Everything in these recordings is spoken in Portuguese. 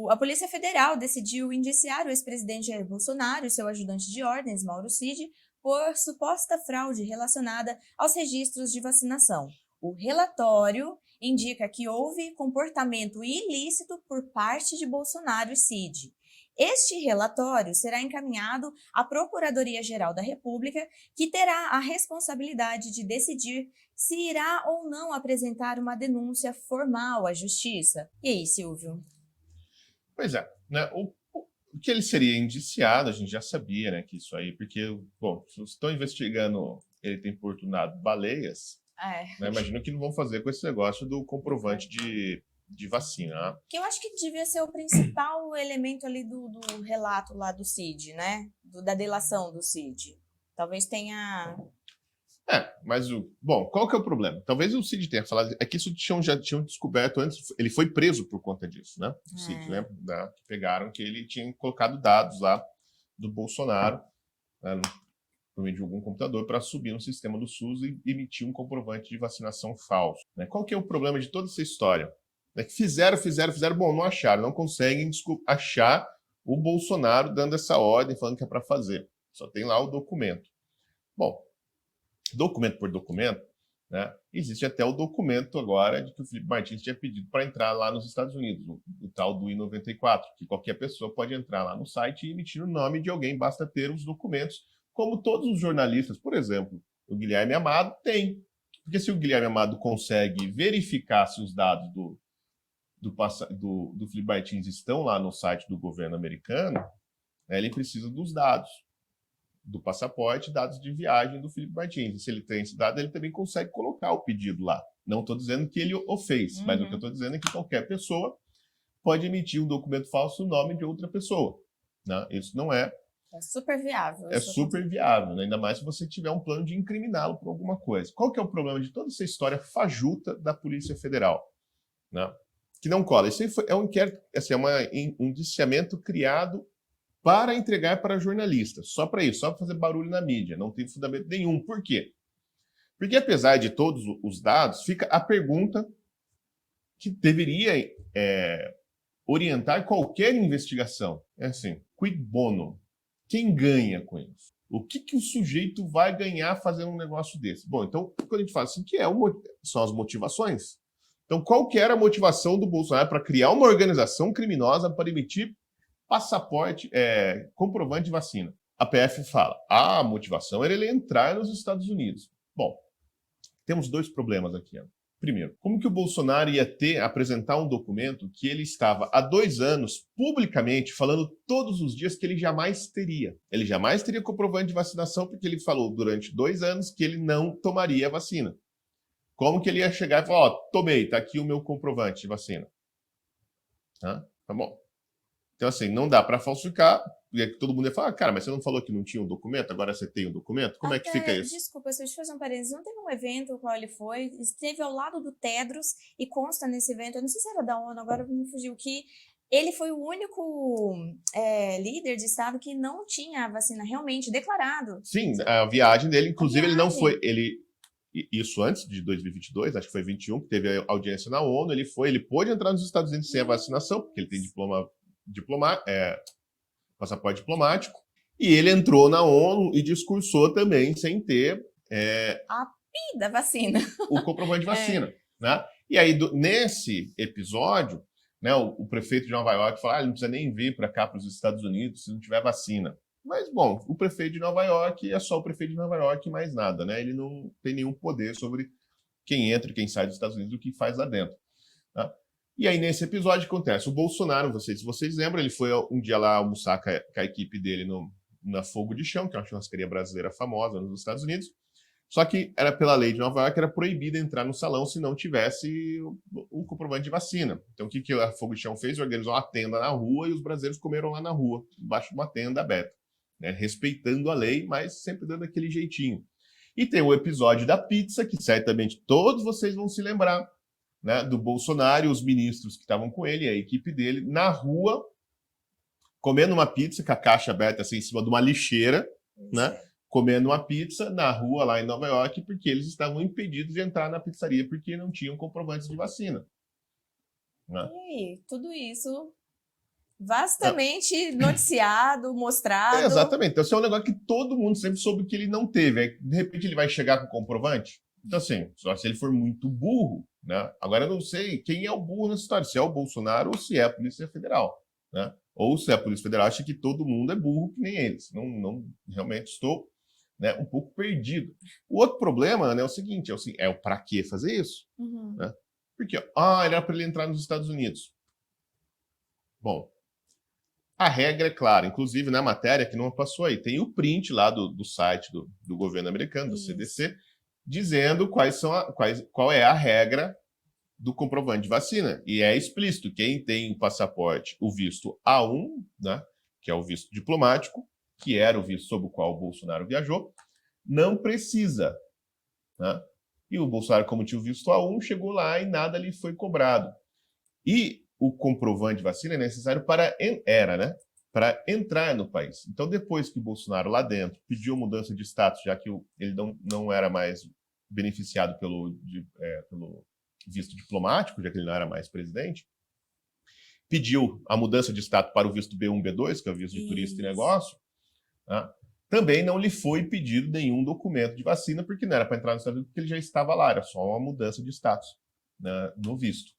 A Polícia Federal decidiu indiciar o ex-presidente Jair Bolsonaro e seu ajudante de ordens, Mauro Cid, por suposta fraude relacionada aos registros de vacinação. O relatório indica que houve comportamento ilícito por parte de Bolsonaro e Cid. Este relatório será encaminhado à Procuradoria-Geral da República, que terá a responsabilidade de decidir se irá ou não apresentar uma denúncia formal à Justiça. E aí, Silvio? Pois é, né? O que ele seria indiciado, a gente já sabia, né, que isso aí, porque, bom, se estão investigando ele ter importunado baleias, né, imagino que não vão fazer com esse negócio do comprovante de vacina. Né? Que eu acho que devia ser o principal elemento ali do relato lá do Cid, né? Da delação do Cid. Talvez tenha... Mas bom, qual que é o problema? Talvez o Cid tenha falado, é que isso já tinham descoberto antes, ele foi preso por conta disso, né? O Cid, né? Pegaram que ele tinha colocado dados lá do Bolsonaro, né, por meio de algum computador, para subir no sistema do SUS e emitir um comprovante de vacinação falso. Né? Qual que é o problema de toda essa história? É que fizeram, bom, não acharam, não conseguem achar o Bolsonaro dando essa ordem, falando que é para fazer. Só tem lá o documento. Bom, documento por documento, né, existe até o documento agora de que o Felipe Martins tinha pedido para entrar lá nos Estados Unidos, o tal do I-94, que qualquer pessoa pode entrar lá no site e emitir o nome de alguém, basta ter os documentos, como todos os jornalistas, por exemplo, o Guilherme Amado tem. Porque se o Guilherme Amado consegue verificar se os dados do Felipe Martins estão lá no site do governo americano, né, ele precisa dos dados do passaporte, dados de viagem do Felipe Martins. E se ele tem esse dado, ele também consegue colocar o pedido lá. Não estou dizendo que ele o fez, mas o que eu estou dizendo é que qualquer pessoa pode emitir um documento falso no nome de outra pessoa. Né? Isso não é... É super viável. É super viável, né? Ainda mais se você tiver um plano de incriminá-lo por alguma coisa. Qual que é o problema de toda essa história fajuta da Polícia Federal? Né? Que não cola. Isso é um inquérito, assim, um indiciamento criado para entregar para jornalistas. Só para isso, só para fazer barulho na mídia. Não tem fundamento nenhum. Por quê? Porque apesar de todos os dados, fica a pergunta que deveria orientar qualquer investigação. É assim, quid bono? Quem ganha com isso? O que o sujeito vai ganhar fazendo um negócio desse? Bom, então, quando a gente fala assim, são as motivações. Então, qual que era a motivação do Bolsonaro para criar uma organização criminosa para emitir passaporte, comprovante de vacina? A PF fala, a motivação era ele entrar nos Estados Unidos. Bom, temos dois problemas aqui. Primeiro, como que o Bolsonaro ia apresentar um documento que ele estava há 2 anos publicamente falando todos os dias que ele jamais teria? Ele jamais teria comprovante de vacinação porque ele falou durante 2 anos que ele não tomaria a vacina. Como que ele ia chegar e falar, tomei, tá aqui o meu comprovante de vacina. Tá bom. Então, assim, não dá para falsificar, e todo mundo ia falar, cara, mas você não falou que não tinha um documento, agora você tem um documento? Como é que fica isso? Desculpa, se eu te fazer um parênteses, não teve um evento ao qual ele foi, esteve ao lado do Tedros, e consta nesse evento, eu não sei se era da ONU, agora me fugiu, que ele foi o único líder de Estado que não tinha a vacina realmente declarado. Sim, a viagem dele, inclusive ele não foi, isso antes de 2022, acho que foi 21, que teve a audiência na ONU, ele pôde entrar nos Estados Unidos sem a vacinação, porque ele tem passaporte diplomático, e ele entrou na ONU e discursou também sem ter a P da vacina. O comprovante de vacina. Né? E aí, nesse episódio, né, o prefeito de Nova York falou, ele não precisa nem vir para cá, para os Estados Unidos, se não tiver vacina. Mas, bom, o prefeito de Nova York é só o prefeito de Nova York e mais nada. Né? Ele não tem nenhum poder sobre quem entra e quem sai dos Estados Unidos, o que faz lá dentro. Tá? E aí, nesse episódio, acontece, o Bolsonaro, se vocês lembram, ele foi um dia lá almoçar com a equipe dele na Fogo de Chão, que é uma churrascaria brasileira famosa nos Estados Unidos. Só que era pela lei de Nova York, era proibido entrar no salão se não tivesse o comprovante de vacina. Então, o que a Fogo de Chão fez? Organizou uma tenda na rua e os brasileiros comeram lá na rua, embaixo de uma tenda aberta. Né? Respeitando a lei, mas sempre dando aquele jeitinho. E tem o episódio da pizza, que certamente todos vocês vão se lembrar, né, do Bolsonaro e os ministros que estavam com ele, a equipe dele, na rua, comendo uma pizza com a caixa aberta assim, em cima de uma lixeira, né, comendo uma pizza na rua lá em Nova York, porque eles estavam impedidos de entrar na pizzaria porque não tinham comprovantes de vacina. Né? E aí, tudo isso Vastamente noticiado, mostrado. Exatamente. Então, esse é um negócio que todo mundo sempre soube que ele não teve. Aí, de repente, ele vai chegar com comprovante. Então, assim, só se ele for muito burro, né? Agora, eu não sei quem é o burro nessa história, se é o Bolsonaro ou se é a Polícia Federal, né? Ou se a Polícia Federal acha que todo mundo é burro que nem eles. Não realmente estou, né, um pouco perdido. O outro problema, né, é o seguinte, é o para que fazer isso? Uhum. Né? Porque, era para ele entrar nos Estados Unidos. Bom, a regra é clara, inclusive na matéria que não passou aí, tem o print lá do site do governo americano, do Isso. CDC, dizendo qual é a regra do comprovante de vacina. E é explícito, quem tem o passaporte, o visto A1, né, que é o visto diplomático, que era o visto sob o qual o Bolsonaro viajou, não precisa. Né? E o Bolsonaro, como tinha o visto A1, chegou lá e nada lhe foi cobrado. E o comprovante de vacina é necessário para entrar no país. Então, depois que o Bolsonaro lá dentro pediu mudança de status, já que ele não era mais beneficiado pelo visto diplomático, já que ele não era mais presidente, pediu a mudança de status para o visto B1, B2, que é o visto de turista e negócio, né? Também não lhe foi pedido nenhum documento de vacina, porque não era para entrar nos Estados Unidos, porque ele já estava lá, era só uma mudança de status, né, no visto.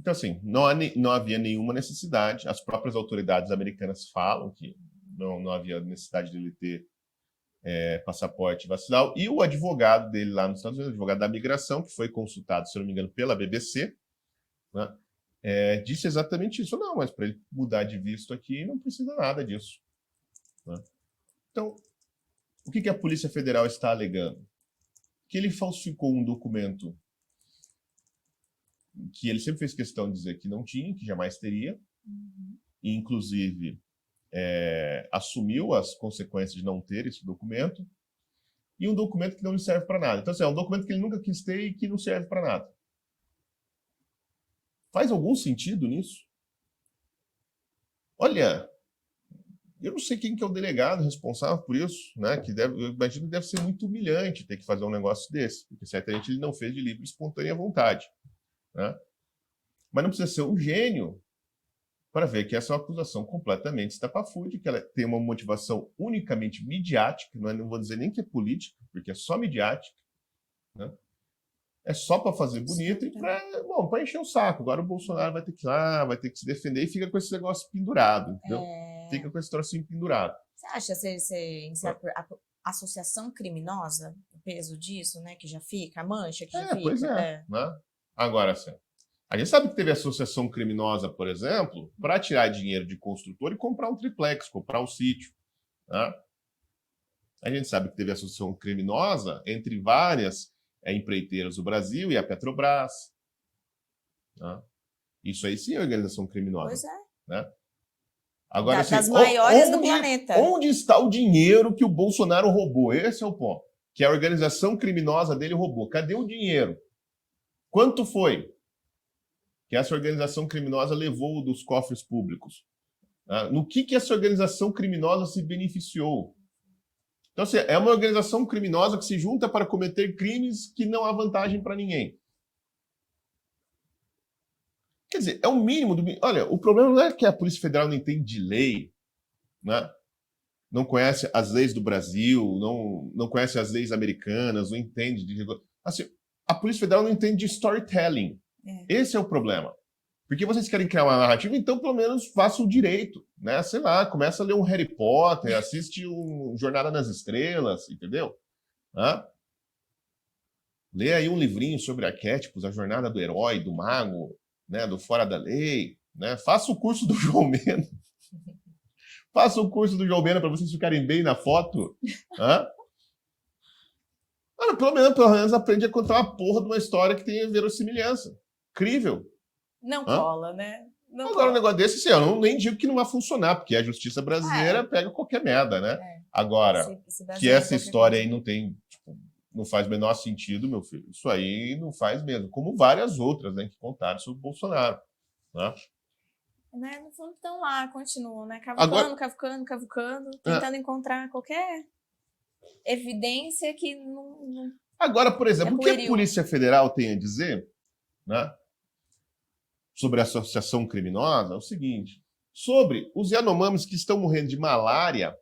Então, assim, não havia nenhuma necessidade. As próprias autoridades americanas falam que não havia necessidade de ele ter passaporte vacinal. E o advogado dele lá nos Estados Unidos, o advogado da migração, que foi consultado, se não me engano, pela BBC, né, disse exatamente isso. Não, mas para ele mudar de visto aqui, não precisa nada disso. Né? Então, o que a Polícia Federal está alegando? Que ele falsificou um documento que ele sempre fez questão de dizer que não tinha, que jamais teria, e inclusive assumiu as consequências de não ter esse documento, e um documento que não lhe serve para nada. Então, assim, é um documento que ele nunca quis ter e que não serve para nada. Faz algum sentido nisso? Olha, eu não sei quem que é o delegado responsável por isso, né? Eu imagino que deve ser muito humilhante ter que fazer um negócio desse, porque certamente ele não fez de livre e espontânea vontade. Né? Mas não precisa ser um gênio para ver que essa é uma acusação completamente estapafúrdia, que ela tem uma motivação unicamente midiática, não vou dizer nem que é política, porque é só midiática, né? É só para fazer bonito e para encher o saco. Agora o Bolsonaro vai ter que ir lá, vai ter que se defender e fica com esse negócio pendurado, entendeu? Fica com esse trocinho pendurado. Você acha ser iniciado por associação criminosa, o peso disso, né, que já fica, a mancha que já fica? Pois é. Né? Agora, assim, a gente sabe que teve associação criminosa, por exemplo, para tirar dinheiro de construtor e comprar um triplex, comprar um sítio. Né? A gente sabe que teve associação criminosa entre várias empreiteiras do Brasil e a Petrobras. Né? Isso aí sim é organização criminosa. Pois é. Né? Agora, assim, das maiores do planeta. Onde está o dinheiro que o Bolsonaro roubou? Esse é o ponto. Que a organização criminosa dele roubou. Cadê o dinheiro? Quanto foi que essa organização criminosa levou dos cofres públicos? No que essa organização criminosa se beneficiou? Então, assim, é uma organização criminosa que se junta para cometer crimes que não há vantagem para ninguém. Quer dizer, é o mínimo do... Olha, o problema não é que a Polícia Federal não entende de lei, né? Não conhece as leis do Brasil, não conhece as leis americanas, não entende de... Assim, a Polícia Federal não entende de storytelling. Esse é o problema. Porque vocês querem criar uma narrativa, então pelo menos faça o direito, né? Sei lá, começa a ler um Harry Potter, assiste um Jornada nas Estrelas, entendeu? Lê aí um livrinho sobre arquétipos, a jornada do herói, do mago, né? Do fora da lei, né? Faça o curso do João Mena. Faça o curso do João Mena para vocês ficarem bem na foto. Pelo menos aprende a contar uma porra de uma história que tenha verossimilhança. Incrível. Não cola, né? Agora, um negócio desse, assim, eu nem digo que não vai funcionar, porque a justiça brasileira pega qualquer merda, né? Agora, que essa história aí não tem, não faz o menor sentido, meu filho. Isso aí não faz mesmo. Como várias outras, né, que contaram sobre o Bolsonaro. Né? No fundo, estão lá, continuam, né? Cavucando, tentando encontrar qualquer evidência que não... Agora, por exemplo, o que a Polícia Federal tem a dizer, né, sobre a associação criminosa é o seguinte: sobre os Yanomamis que estão morrendo de malária,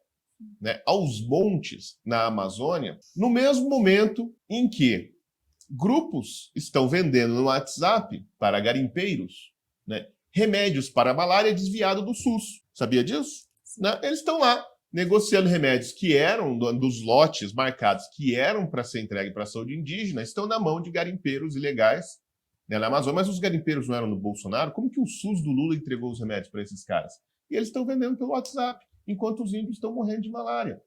né, aos montes na Amazônia, no mesmo momento em que grupos estão vendendo no WhatsApp para garimpeiros, né, remédios para a malária desviado do SUS. Sabia disso? Né? Eles estão lá negociando remédios que eram dos lotes marcados, que eram para ser entregue para a saúde indígena, estão na mão de garimpeiros ilegais, né, na Amazônia. Mas os garimpeiros não eram do Bolsonaro? Como que o SUS do Lula entregou os remédios para esses caras? E eles estão vendendo pelo WhatsApp, enquanto os índios estão morrendo de malária.